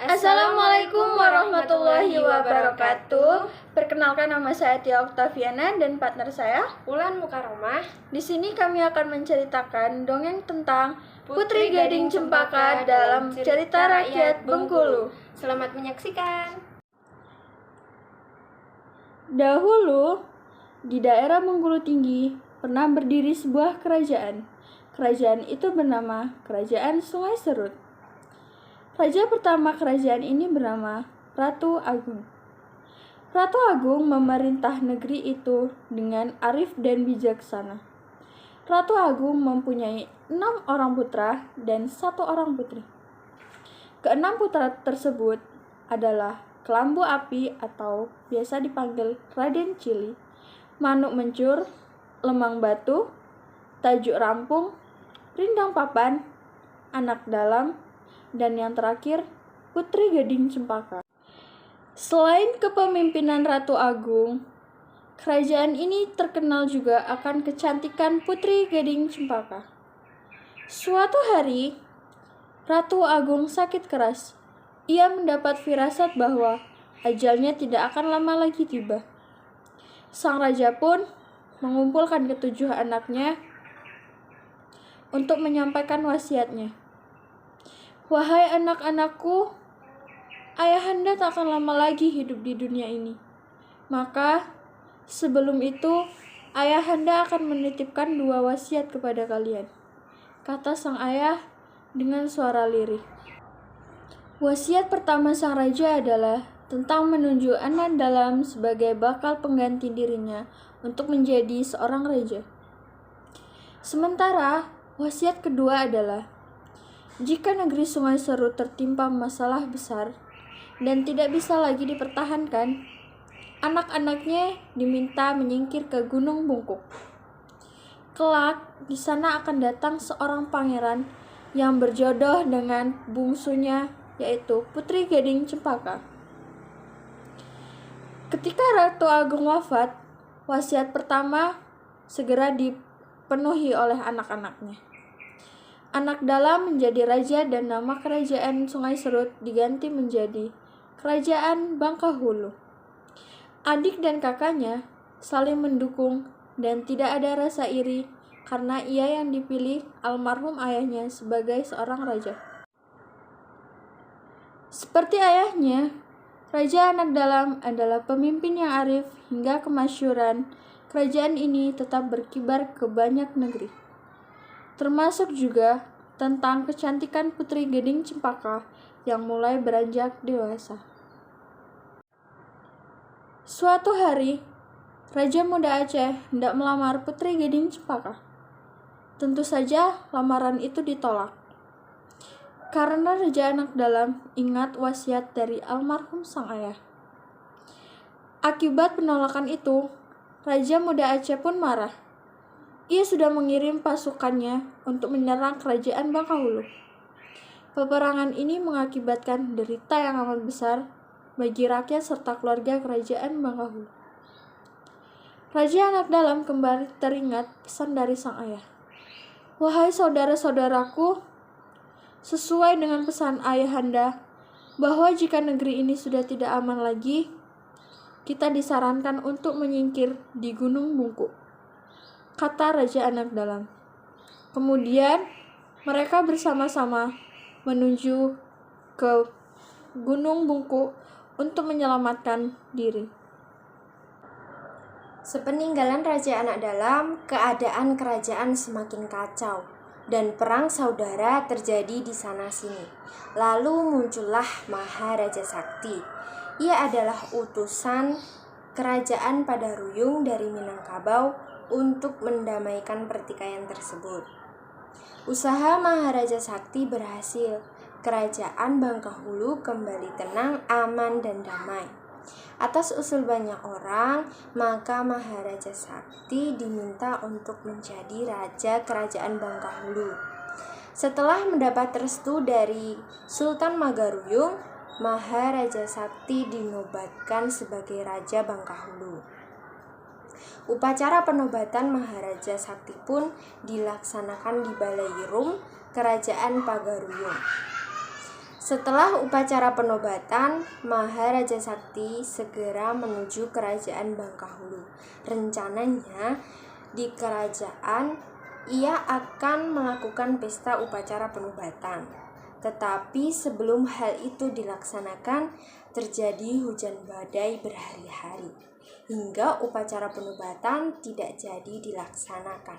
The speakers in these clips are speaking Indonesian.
Assalamualaikum warahmatullahi wabarakatuh. Perkenalkan, nama saya Tia Oktaviana dan partner saya Wulan Mukaromah. Di sini kami akan menceritakan dongeng tentang Putri Gading Cempaka dalam cerita rakyat Bengkulu. Selamat menyaksikan. Dahulu, di daerah Bengkulu Tinggi pernah berdiri sebuah kerajaan. Kerajaan itu bernama Kerajaan Sungai Serut. Raja pertama kerajaan ini bernama Ratu Agung. Ratu Agung memerintah negeri itu dengan arif dan bijaksana. Ratu Agung mempunyai 6 orang putra dan 1 orang putri. Keenam putra tersebut adalah Kelambu Api atau biasa dipanggil Raden Cili, Manuk Mencur, Lemang Batu, Tajuk Rampung, Rindang Papan, Anak Dalam, dan yang terakhir, Putri Gading Cempaka. Selain kepemimpinan Ratu Agung, kerajaan ini terkenal juga akan kecantikan Putri Gading Cempaka. Suatu hari, Ratu Agung sakit keras. Ia mendapat firasat bahwa ajalnya tidak akan lama lagi tiba. Sang raja pun mengumpulkan ketujuh anaknya untuk menyampaikan wasiatnya. Wahai anak-anakku, ayahanda tak akan lama lagi hidup di dunia ini. Maka, sebelum itu, ayahanda akan menitipkan 2 wasiat kepada kalian, kata sang ayah dengan suara lirih. Wasiat pertama sang raja adalah tentang menunjuk Anak Dalam sebagai bakal pengganti dirinya untuk menjadi seorang raja. Sementara, wasiat kedua adalah jika negeri Sungai Serut tertimpa masalah besar dan tidak bisa lagi dipertahankan, anak-anaknya diminta menyingkir ke Gunung Bungkuk. Kelak, di sana akan datang seorang pangeran yang berjodoh dengan bungsunya, yaitu Putri Gading Cempaka. Ketika Ratu Agung wafat, wasiat pertama segera dipenuhi oleh anak-anaknya. Anak Dalam menjadi raja dan nama kerajaan Sungai Serut diganti menjadi Kerajaan Bangkahulu. Adik dan kakaknya saling mendukung dan tidak ada rasa iri karena ia yang dipilih almarhum ayahnya sebagai seorang raja. Seperti ayahnya, Raja Anak Dalam adalah pemimpin yang arif hingga kemasyhuran kerajaan ini tetap berkibar ke banyak negeri. Termasuk juga tentang kecantikan Putri Gading Cempaka yang mulai beranjak dewasa. Suatu hari, Raja Muda Aceh hendak melamar Putri Gading Cempaka. Tentu saja lamaran itu ditolak. Karena Raja Anak Dalam ingat wasiat dari almarhum sang ayah. Akibat penolakan itu, Raja Muda Aceh pun marah. Ia sudah mengirim pasukannya untuk menyerang kerajaan Bangkahulu. Peperangan ini mengakibatkan derita yang amat besar bagi rakyat serta keluarga kerajaan Bangkahulu. Raja Anak Dalam kembali teringat pesan dari sang ayah. Wahai saudara-saudaraku, sesuai dengan pesan ayahanda bahwa jika negeri ini sudah tidak aman lagi, kita disarankan untuk menyingkir di Gunung Bungkuk, kata Raja Anak Dalam. Kemudian mereka bersama-sama menuju ke Gunung Bungkuk untuk menyelamatkan diri. Sepeninggalan Raja Anak Dalam, keadaan kerajaan semakin kacau dan perang saudara terjadi di sana-sini. Lalu muncullah Maharaja Sakti. Ia adalah utusan kerajaan Padaruyung dari Minangkabau untuk mendamaikan pertikaian tersebut. Usaha Maharaja Sakti berhasil. Kerajaan Bangkahulu kembali tenang, aman, dan damai. Atas usul banyak orang, maka Maharaja Sakti diminta untuk menjadi raja kerajaan Bangkahulu. Setelah mendapat restu dari Sultan Magaruyung, Maharaja Sakti dinobatkan sebagai Raja Bangkahulu. Upacara penobatan Maharaja Sakti pun dilaksanakan di Balai Rum, Kerajaan Pagaruyung. Setelah upacara penobatan, Maharaja Sakti segera menuju kerajaan Bangkahulu. Rencananya di kerajaan ia akan melakukan pesta upacara penobatan. Tetapi sebelum hal itu dilaksanakan, terjadi hujan badai berhari-hari, hingga upacara penobatan tidak jadi dilaksanakan.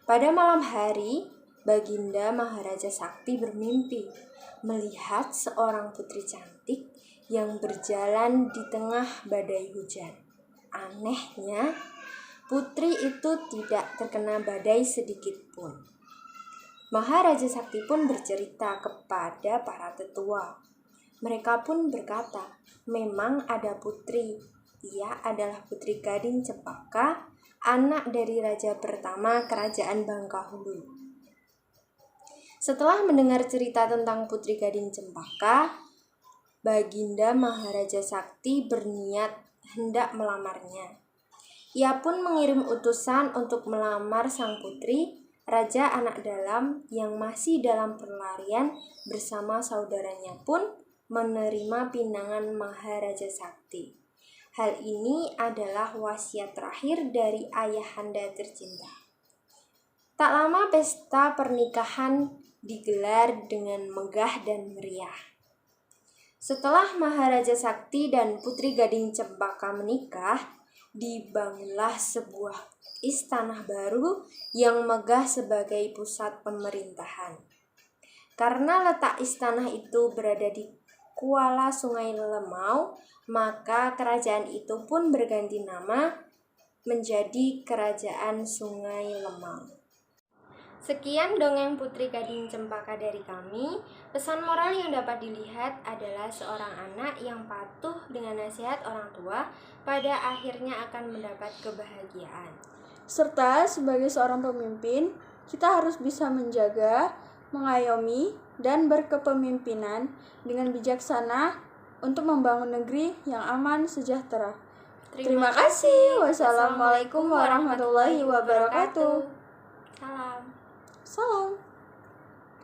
Pada malam hari, Baginda Maharaja Sakti bermimpi melihat seorang putri cantik yang berjalan di tengah badai hujan. Anehnya, putri itu tidak terkena badai sedikit pun. Maharaja Sakti pun bercerita kepada para tetua. Mereka pun berkata, memang ada putri. Ia adalah Putri Gading Cempaka, anak dari raja pertama kerajaan Bangkahulu. Setelah mendengar cerita tentang Putri Gading Cempaka, Baginda Maharaja Sakti berniat hendak melamarnya. Ia pun mengirim utusan untuk melamar sang putri. Raja Anak Dalam yang masih dalam pelarian bersama saudaranya pun menerima pinangan Maharaja Sakti. Hal ini adalah wasiat terakhir dari ayahanda tercinta. Tak lama pesta pernikahan digelar dengan megah dan meriah. Setelah Maharaja Sakti dan Putri Gading Cempaka menikah, dibangunlah sebuah istana baru yang megah sebagai pusat pemerintahan. Karena letak istana itu berada di kuala Sungai Lemau, maka kerajaan itu pun berganti nama menjadi Kerajaan Sungai Lemau. Sekian dongeng Putri Gading Cempaka dari kami. Pesan moral yang dapat dilihat adalah seorang anak yang patuh dengan nasihat orang tua pada akhirnya akan mendapat kebahagiaan. Serta sebagai seorang pemimpin, kita harus bisa menjaga, mengayomi, dan berkepemimpinan dengan bijaksana untuk membangun negeri yang aman sejahtera. Terima kasih. Wassalamualaikum warahmatullahi wabarakatuh. Salam. Salam.